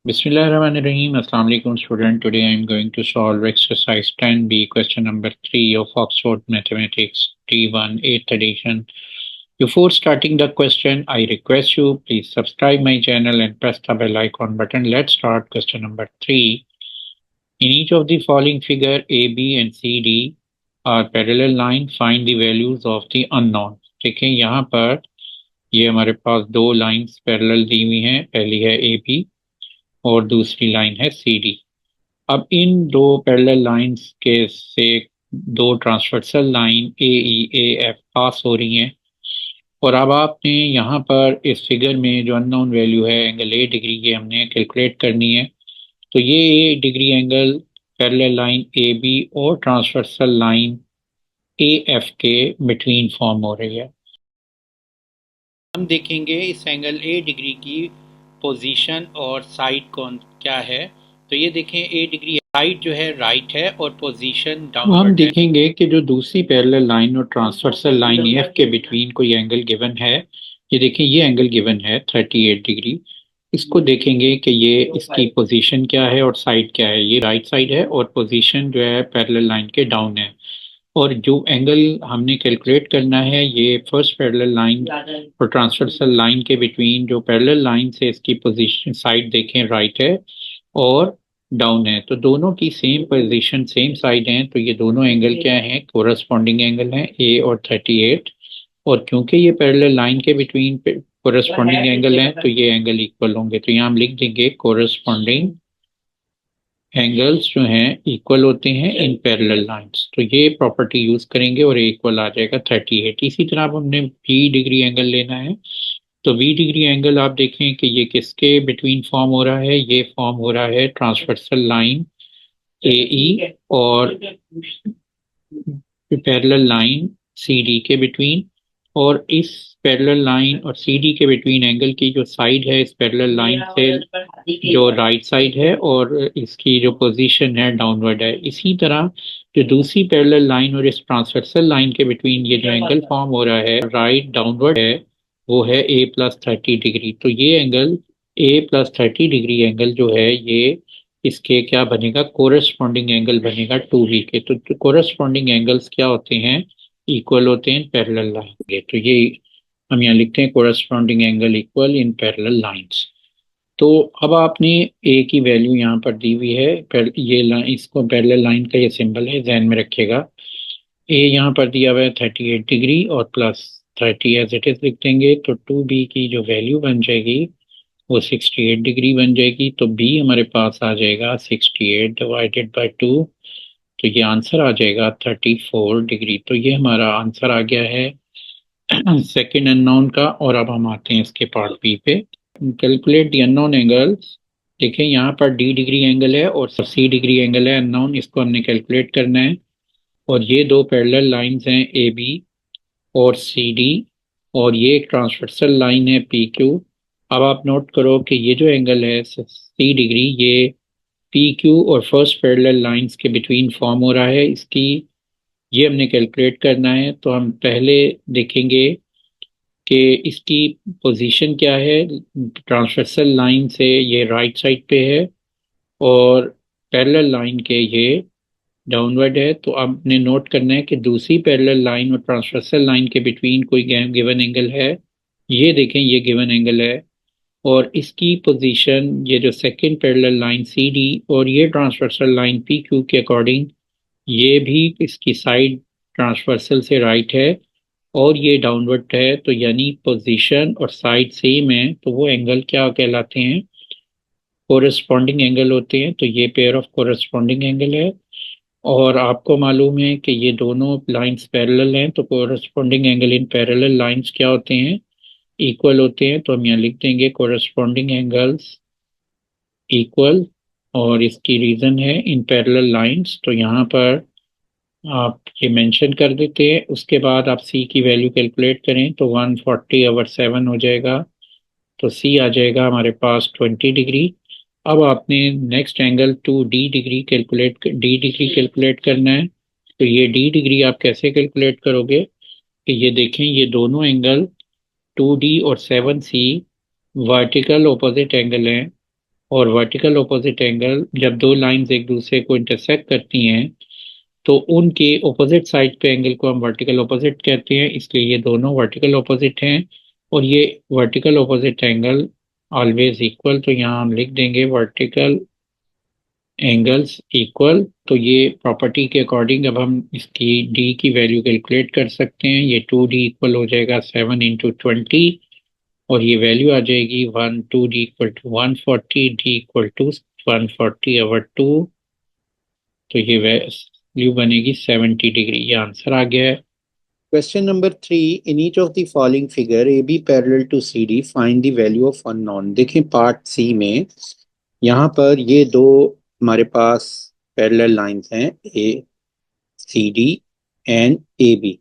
Bismillahirrahmanirrahim. Assalamu alaikum student. Today I am going to solve exercise 10B question number 3 of Oxford Mathematics D1 8th edition. Before starting the question, I request you please subscribe my channel and press the bell icon button. Let's start question number 3. In each of the following figure A, B and C, D are parallel line. Find the values of the unknown. ठीक है, यहाँ पर ये हमारे पास दो lines parallel दी हुई हैं. पहली है ए बी और दूसरी लाइन है सी डी. अब इन दो पैरेलल लाइंस के से दो transversal line A E A F pass हो रही हैं. और अब आपने यहाँ पर इस फिगर में जो अननोन वैल्यू है एंगल ए डिग्री की हमने कैलकुलेट करनी है. तो ये A degree angle parallel line A B और ट्रांसवर्सल लाइन ए एफ के बिटवीन फॉर्म हो रही है. हम देखेंगे इस एंगल ए डिग्री की पोजीशन और साइड कौन क्या है. तो ये देखें ए डिग्री साइड जो है राइट है और पोजीशन डाउन. हम देखेंगे कि जो दूसरी पैरेलल लाइन और ट्रांसवर्सल लाइन एफ के बिटवीन कोई एंगल गिवन है. ये देखें ये एंगल गिवन है 38 डिग्री. इसको देखेंगे कि ये इसकी पोजीशन क्या है और साइड क्या है. ये राइट साइड है और पोजीशन जो है पैरेलल लाइन के डाउन है. और जो एंगल हमने कैलकुलेट करना है ये फर्स्ट पैरेलल लाइन और ट्रांसवर्सल लाइन के बिटवीन जो पैरेलल लाइन से इसकी पोजीशन साइड देखें राइट है और डाउन है. तो दोनों की सेम पोजीशन सेम साइड हैं. तो ये दोनों एंगल क्या हैं, कोरस्पॉन्डिंग एंगल हैं ए और 38. और क्योंकि ये पैरेलल लाइन के बिटवीन कोरस्पॉन्डिंग एंगल हैं तो ये एंगल इक्वल होंगे. तो यहाँ हम लिख देंगे कोरस्पॉन्डिंग एंगल्स जो हैं इक्वल होते हैं इन पैरेलल लाइंस. तो ये प्रॉपर्टी यूज करेंगे और इक्वल आ जाएगा 38. इसी तरह अब हमने बी डिग्री एंगल लेना है. तो बी डिग्री एंगल आप देखें कि ये किसके बिटवीन फॉर्म हो रहा है. ये फॉर्म हो रहा है ट्रांसवर्सल लाइन ए ई और पैरेलल लाइन सी डी के बिटवीन. और इस पैरेलल लाइन और सी डी के बिटवीन एंगल की जो साइड है इस पैरेलल लाइन से जो राइट साइड है और इसकी जो पोजीशन है डाउनवर्ड है. इसी तरह जो दूसरी पैरेलल लाइन और इस ट्रांसवर्सल लाइन के बिटवीन ये जो एंगल फॉर्म हो रहा है राइट डाउनवर्ड है वो है ए प्लस 30 डिग्री. तो ये angle A plus 30 degree angle जो है ये इसके क्या बनेगा, कोरस्पॉन्डिंग एंगल बनेगा 2b के. तो कोरस्पॉन्डिंग एंगल्स क्या होते हैं, इक्वल होते हैं पैरेलल लाइन के. तो ये हम यहाँ लिखते हैं corresponding angle equal in parallel lines. तो अब आपने ए की वैल्यू यहाँ पर दी हुई है. ये लाइन इसको पैरेलल लाइन का ये सिंबल है ध्यान में रखिएगा. ए यहाँ पर दिया हुआ है 38 डिग्री और प्लस 30 एज इट इज लिख देंगे. तो 2b की जो वैल्यू बन जाएगी वो 68 डिग्री बन जाएगी. तो बी हमारे पास आ जाएगा 68 डिवाइडेड बाई 2. तो ये आंसर आ जाएगा 34 डिग्री. तो ये हमारा आंसर आ गया है सेकेंड अननोन का. और अब हम आते हैं इसके पार्ट बी पे. Calculate the unknown angles. देखें यहाँ पर डी डिग्री एंगल है और सी डिग्री एंगल है अननोन. इसको हमने कैलकुलेट करना है. और ये दो पैरेलल लाइंस हैं ए बी और सी डी. और ये एक ट्रांसवर्सल लाइन है पी क्यू. अब आप नोट करो कि ये जो एंगल है सी डिग्री ये पी क्यू और फर्स्ट पैरेलल लाइंस के बिटवीन फॉर्म हो रहा है. इसकी ये हमने कैलकुलेट करना है. तो हम पहले देखेंगे कि इसकी पोजीशन क्या है. ट्रांसवर्सल लाइन से ये राइट साइड पे है और पैरेलल लाइन के ये डाउनवर्ड है. तो आपने नोट करना है कि दूसरी पैरेलल लाइन और ट्रांसवर्सल लाइन के बिटवीन कोई गिवन एंगल है. ये देखें ये गिवन एंगल है और इसकी पोजीशन ये जो second parallel line C D और ये ट्रांसवर्सल लाइन पी क्यू के अकॉर्डिंग ये भी इसकी साइड ट्रांसवर्सल से राइट है और ये डाउनवर्ड है. तो यानी पोजीशन और साइड सेम है. तो वो एंगल क्या कहलाते हैं, कोरस्पॉन्डिंग एंगल होते हैं. तो ये पेयर ऑफ कोरस्पॉन्डिंग एंगल है. और आपको मालूम है कि ये दोनों लाइंस पैरेलल हैं. तो corresponding angle in parallel lines क्या होते हैं, इक्वल होते हैं. तो हम यहाँ लिख देंगे कोरस्पॉन्डिंग एंगल्स इक्वल. और इसकी रीज़न है इन पैरेलल लाइंस. तो यहाँ पर आप ये मेंशन कर देते हैं. उसके बाद आप सी की वैल्यू कैलकुलेट करें तो 140/7 हो जाएगा. तो सी आ जाएगा हमारे पास 20 डिग्री. अब आपने next angle two D degree calculate करना है. तो ये डी डिग्री आप कैसे कैलकुलेट करोगे कि ये देखें ये दोनों एंगल 2D और 7C वर्टिकल ऑपोजिट एंगल हैं. और वर्टिकल ऑपोजिट एंगल, जब दो लाइंस एक दूसरे को इंटरसेक्ट करती हैं तो उनके ऑपोजिट साइड पे एंगल को हम वर्टिकल ऑपोजिट कहते हैं, इसलिए ये दोनों वर्टिकल ऑपोजिट हैं। और ये vertical opposite angle always equal, तो यहाँ हम लिख देंगे वर्टिकल एंगल्स इक्वल। तो ये प्रॉपर्टी के अकॉर्डिंग अब हम इसकी डी की वैल्यू कैलकुलेट कर सकते हैं। ये 2d इक्वल हो जाएगा 7 × 20, और ये वैल्यू आ जाएगी 2d equal to 140, D equal to 140/2। तो ये वैल्यू बनेगी 70 डिग्री। ये आंसर आ गया है। Question number 3. In each of the following figure, AB parallel to CD, find the value of unknown. देखें पार्ट सी में, यहाँ पर ये दो हमारे पास पैरेलल लाइंस हैं, A C D and A B.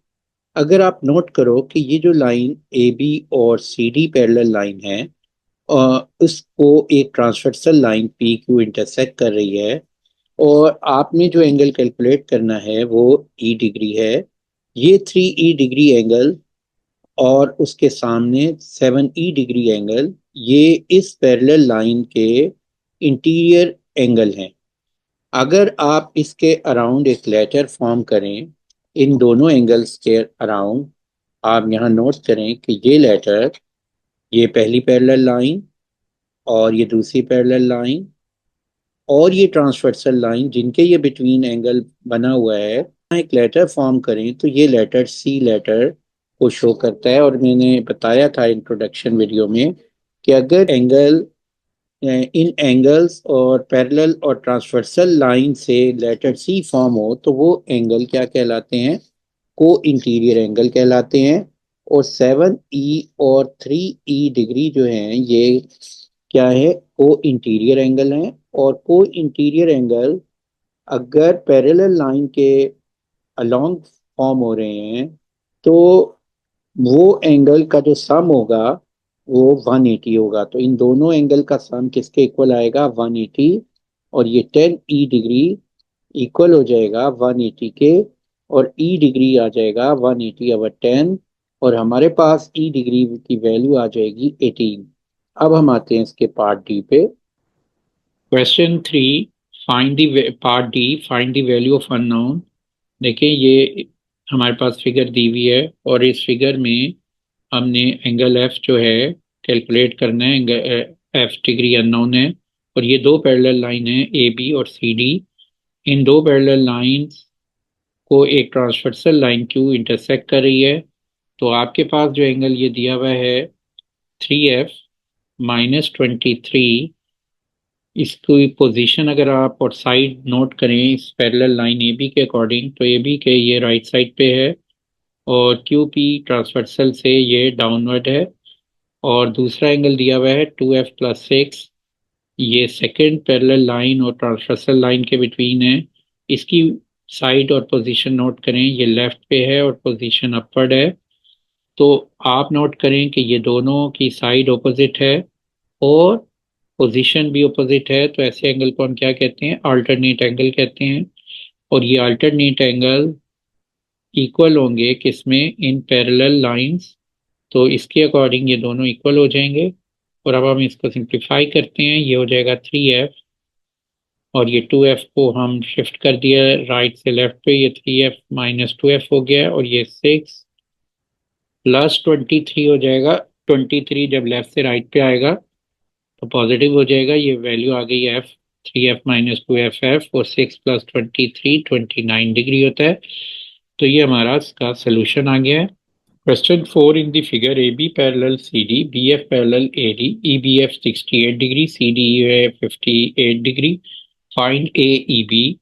अगर आप नोट करो कि ये जो लाइन ए बी और सी डी पैरेलल लाइन है, उसको एक transversal line P Q intersect कर रही है, और आपने जो एंगल कैलकुलेट करना है वो ई डिग्री है। ये 3e डिग्री एंगल और उसके सामने 7e डिग्री एंगल, ये इस पैरेलल लाइन के इंटीरियर एंगल हैं। अगर आप इसके अराउंड एक लेटर फॉर्म करें, इन दोनों एंगल्स के अराउंड, आप यहाँ नोट करें कि ये लेटर, ये पहली पैरेलल लाइन और ये दूसरी पैरेलल लाइन और ये ट्रांसवर्सल लाइन, जिनके ये बिटवीन एंगल बना हुआ है, एक लेटर फॉर्म करें तो ये लेटर सी लेटर को शो करता है। और मैंने बताया था इंट्रोडक्शन वीडियो में कि अगर एंगल, इन एंगल्स और पैरेलल और ट्रांसवर्सल लाइन से लेटर सी फॉर्म हो तो वो एंगल क्या कहलाते हैं? को इंटीरियर एंगल कहलाते हैं। और 7e और 3e डिग्री जो हैं ये क्या है? को इंटीरियर एंगल हैं। और को इंटीरियर एंगल अगर पैरेलल लाइन के अलोंग फॉर्म हो रहे हैं तो वो एंगल का जो सम होगा वो 180 होगा। तो इन दोनों एंगल का सम किसके इक्वल आएगा? 180। और ये 10e डिग्री इक्वल हो जाएगा 180 के, और e डिग्री आ जाएगा 180/10, और हमारे पास e डिग्री की वैल्यू आ जाएगी 18। अब हम आते हैं इसके पार्ट डी पे। Question 3, find the part D, find the value of unknown. देखिए ये हमारे पास फिगर दी हुई है और इस फिगर में हमने एंगल एफ जो है कैलकुलेट करना है। एंगल एफ डिग्री अननोन है और ये दो पैरेलल लाइन है ए बी और सी डी। इन दो पैरेलल लाइंस को एक ट्रांसवर्सल लाइन क्यू इंटरसेक्ट कर रही है। तो आपके पास जो एंगल ये दिया हुआ है 3f-23, इसकी पोजीशन अगर आप और साइड नोट करें इस पैरेलल लाइन ए बी के अकॉर्डिंग, तो ए बी के ये राइट साइड पे है और क्यू पी ट्रांसवर्सल से ये डाउनवर्ड है। और दूसरा एंगल दिया हुआ है 2f+6, ये सेकंड पैरेलल लाइन और ट्रांसवर्सल लाइन के बिटवीन है। इसकी साइड और पोजीशन नोट करें, ये लेफ्ट पे है और पोजीशन अपवर्ड है। तो आप नोट करें कि ये दोनों की साइड ऑपोजिट है और पोजीशन भी ऑपोजिट है, तो ऐसे एंगल को हम क्या कहते हैं? अल्टरनेट एंगल कहते हैं। और ये अल्टरनेट एंगल इक्वल होंगे किसमें? इन पैरेलल लाइंस। तो इसके अकॉर्डिंग ये दोनों इक्वल हो जाएंगे। और अब हम इसको सिंप्लीफाई करते हैं, ये हो जाएगा 3f, और ये 2f को हम शिफ्ट कर दिया राइट से लेफ्ट पे, ये 3f-2f हो गया, और ये 6+23 हो जाएगा। 23 जब लेफ्ट से राइट पे आएगा तो पॉजिटिव हो जाएगा। ये वैल्यू आ गई एफ, 3f-2f और 6+23 29 डिग्री होता है। तो ये हमारा इसका सोल्यूशन आ गया है। Question 4, in the figure AB parallel CD, BF parallel AD, EBF 68 degree, CDE 58 degree, find AEB।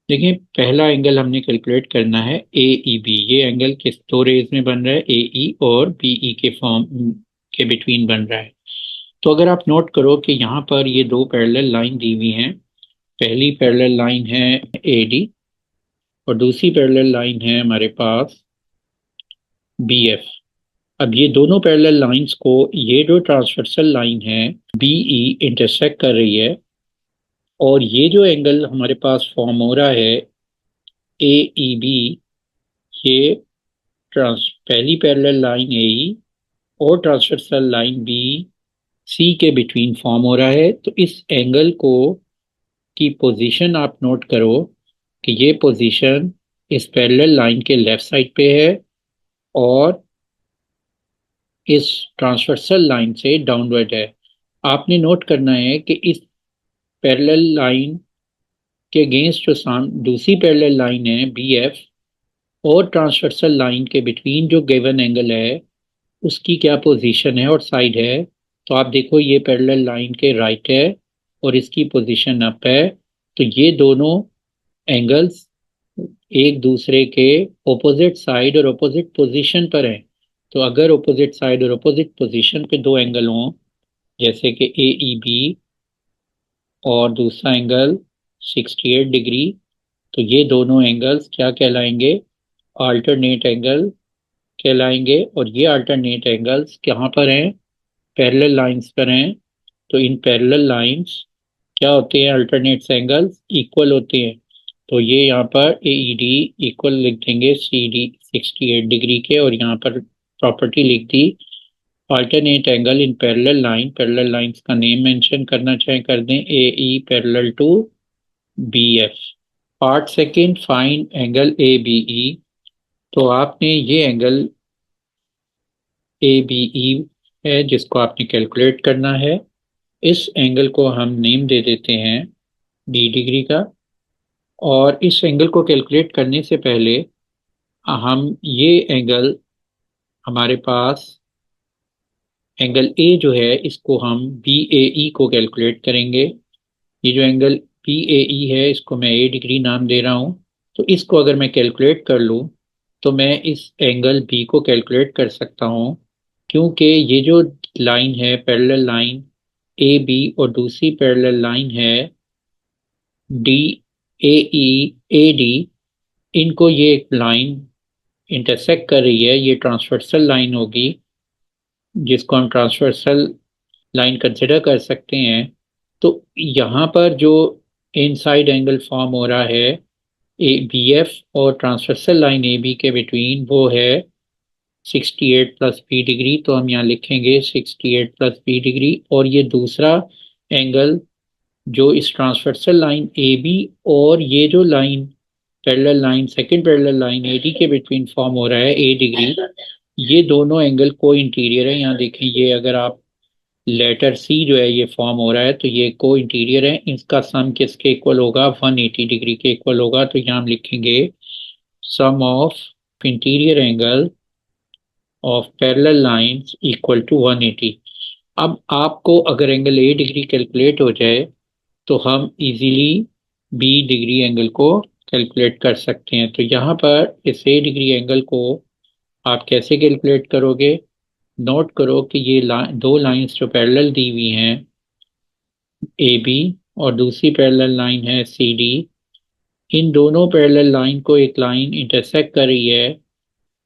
देखिए पहला एंगल हमने कैलकुलेट करना है AEB। ये एंगल किस दो रेज में बन रहा है? AE और BE के फॉर्म के बिटवीन बन रहा है। तो अगर आप नोट करो कि यहाँ पर ये दो पैरेलल लाइन दी हुई हैं। पहली पैरेलल लाइन है AD और दूसरी पैरेलल लाइन है हमारे पास BF। अब ये दोनों पैरेलल लाइंस को ये जो ट्रांसवर्सल लाइन है BE इंटरसेक्ट कर रही है, और ये जो एंगल हमारे पास फॉर्म हो रहा है AEB, ये पहली पैरेलल लाइन AE और ट्रांसवर्सल लाइन BE सी के बिटवीन फॉर्म हो रहा है। तो इस एंगल को की पोजीशन आप नोट करो कि ये पोजीशन इस पैरेलल लाइन के लेफ्ट साइड पे है और इस ट्रांसवर्सल लाइन से डाउनवर्ड है। आपने नोट करना है कि इस पैरेलल लाइन के अगेंस्ट जो दूसरी पैरेलल लाइन है बी एफ और ट्रांसवर्सल लाइन के बिटवीन जो गिवन एंगल है उसकी क्या पोजीशन है और साइड है। तो आप देखो ये पैरेलल लाइन के राइट है और इसकी पोजीशन अप है। तो ये दोनों एंगल्स एक दूसरे के ऑपोजिट साइड और ऑपोजिट पोजीशन पर हैं। तो अगर ऑपोजिट साइड और ऑपोजिट पोजीशन पे दो एंगल हों, जैसे कि ए ई बी और दूसरा एंगल 68 डिग्री, तो ये दोनों एंगल्स क्या कहलाएंगे? अल्टरनेट एंगल कहलाएंगे। और ये अल्टरनेट एंगल्स कहाँ पर हैं? पैरेलल लाइंस पर हैं। तो इन पैरेलल लाइंस क्या होते हैं? अल्टरनेट एंगल्स इक्वल होते हैं। तो ये यहाँ पर ए ई डी इक्वल लिख देंगे सी डी 68 डिग्री के, और यहाँ पर प्रॉपर्टी लिख दी alternate angle in parallel lines का नेम मेंशन करना चाहे कर दें, A E parallel to B F. Part second, find angle A B E. तो आपने ये एंगल ए बी ई है जिसको आपने कैलकुलेट करना है। इस एंगल को हम नेम दे देते हैं डी डिग्री का। और इस एंगल को कैलकुलेट करने से पहले हम ये एंगल, हमारे पास एंगल ए जो है इसको हम बी ए ई को कैलकुलेट करेंगे। ये जो एंगल बी ए ई है इसको मैं ए डिग्री नाम दे रहा हूँ। तो इसको अगर मैं कैलकुलेट कर लूँ तो मैं इस एंगल बी को कैलकुलेट कर सकता हूँ, क्योंकि ये जो लाइन है पैरेलल लाइन ए बी और दूसरी पैरेलल लाइन है D A E A D, इनको ये एक लाइन इंटरसेक्ट कर रही है। ये ट्रांसवर्सल लाइन होगी जिसको हम ट्रांसवर्सल लाइन कंसिडर कर सकते हैं। तो यहाँ पर जो इनसाइड एंगल फॉर्म हो रहा है ए बी एफ और ट्रांसवर्सल लाइन ए बी के बिटवीन, वो है 68 प्लस बी डिग्री। तो हम यहाँ लिखेंगे 68 प्लस बी डिग्री। और ये दूसरा एंगल जो इस ट्रांसवर्सल लाइन ए बी और ये जो line parallel line second parallel line A D के बिटवीन फॉर्म हो रहा है ए डिग्री, ये दोनों एंगल को इंटीरियर है। यहाँ देखें, ये अगर आप लेटर सी जो है ये फॉर्म हो रहा है तो ये को इंटीरियर है। इसका सम किसके इक्वल होगा? 180 डिग्री के इक्वल होगा। तो यहाँ हम लिखेंगे sum of interior angle of parallel lines equal to 180। अब आपको अगर एंगल ए डिग्री कैलकुलेट हो जाए तो हम इजीली बी डिग्री एंगल को कैलकुलेट कर सकते हैं। तो यहाँ पर इस ए डिग्री एंगल को आप कैसे कैलकुलेट करोगे? नोट करो कि ये दो लाइंस जो पैरेलल दी हुई हैं ए बी और दूसरी पैरेलल लाइन है सी डी, इन दोनों पैरेलल लाइन को एक लाइन इंटरसेक्ट कर रही है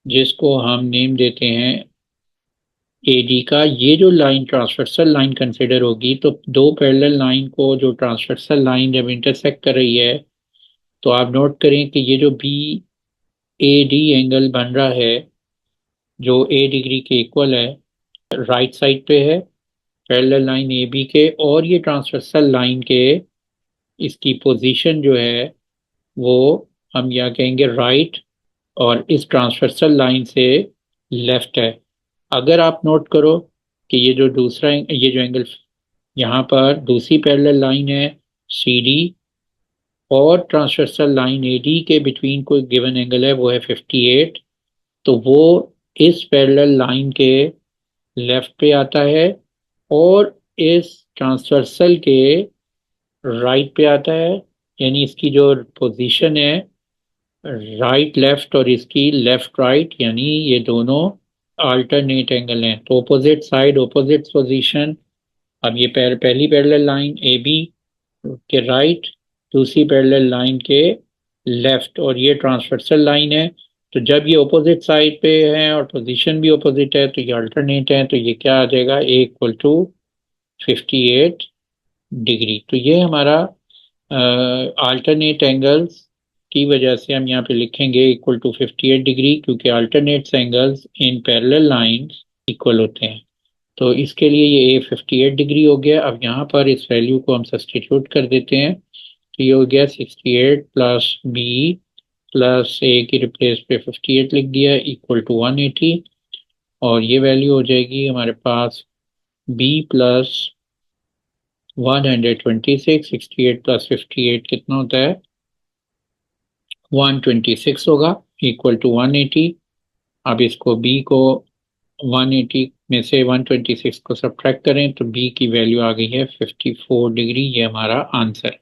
जिसको हम नेम देते हैं ए डी का। ये जो लाइन ट्रांसवर्सल लाइन कंसिडर होगी, तो दो पैरेलल लाइन को जो ट्रांसवर्सल लाइन जब इंटरसेक्ट कर रही है तो आप नोट करें कि ये जो बी ए डी एंगल बन रहा है जो ए डिग्री के इक्वल है, राइट साइड पे है पैरेलल लाइन ए बी के, और ये ट्रांसवर्सल लाइन के इसकी पोजीशन जो है वो हम या कहेंगे राइट और इस ट्रांसवर्सल लाइन से लेफ्ट है। अगर आप नोट करो कि ये जो दूसरा ये जो एंगल यहाँ पर दूसरी पैरेलल लाइन है सी डी और ट्रांसवर्सल लाइन ए डी के बिटवीन कोई गिवन एंगल है वो है 58, तो वो इस पैरेलल लाइन के लेफ्ट पे आता है और इस ट्रांसवर्सल के राइट पे आता है। यानी इसकी जो पोजीशन है राइट लेफ्ट और इसकी लेफ्ट राइट, यानी ये दोनों अल्टरनेट एंगल हैं। तो ऑपोजिट साइड ऑपोजिट पोजीशन। अब ये पहली पैरेलल लाइन ए बी के राइट, दूसरी पैरेलल लाइन के लेफ्ट, और ये ट्रांसवर्सल लाइन है। तो जब ये ऑपोजिट साइड पे है और पोजीशन भी ऑपोजिट है तो ये अल्टरनेट है। तो ये क्या आ जाएगा? ए इक्वल टू 58 डिग्री। तो ये हमारा अल्टरनेट एंगल्स की वजह से हम यहाँ पे लिखेंगे इक्वल टू 58 डिग्री, क्योंकि alternate angles in parallel lines equal होते हैं। तो इसके लिए ये 58 डिग्री हो गया। अब यहाँ पर इस वैल्यू को हम सब्सटीट्यूट कर देते हैं, तो ये हो गया 68 प्लस बी प्लस ए की रिप्लेस पे 58 लिख दिया इक्वल टू 180, और ये वैल्यू हो जाएगी हमारे पास बी प्लस 126, 68 प्लस 58 कितना होता है 126 होगा इक्वल टू 180। अब इसको बी को 180 में से 126 को सब्ट्रैक्ट करें तो बी की वैल्यू आ गई है 54 डिग्री। ये हमारा आंसर।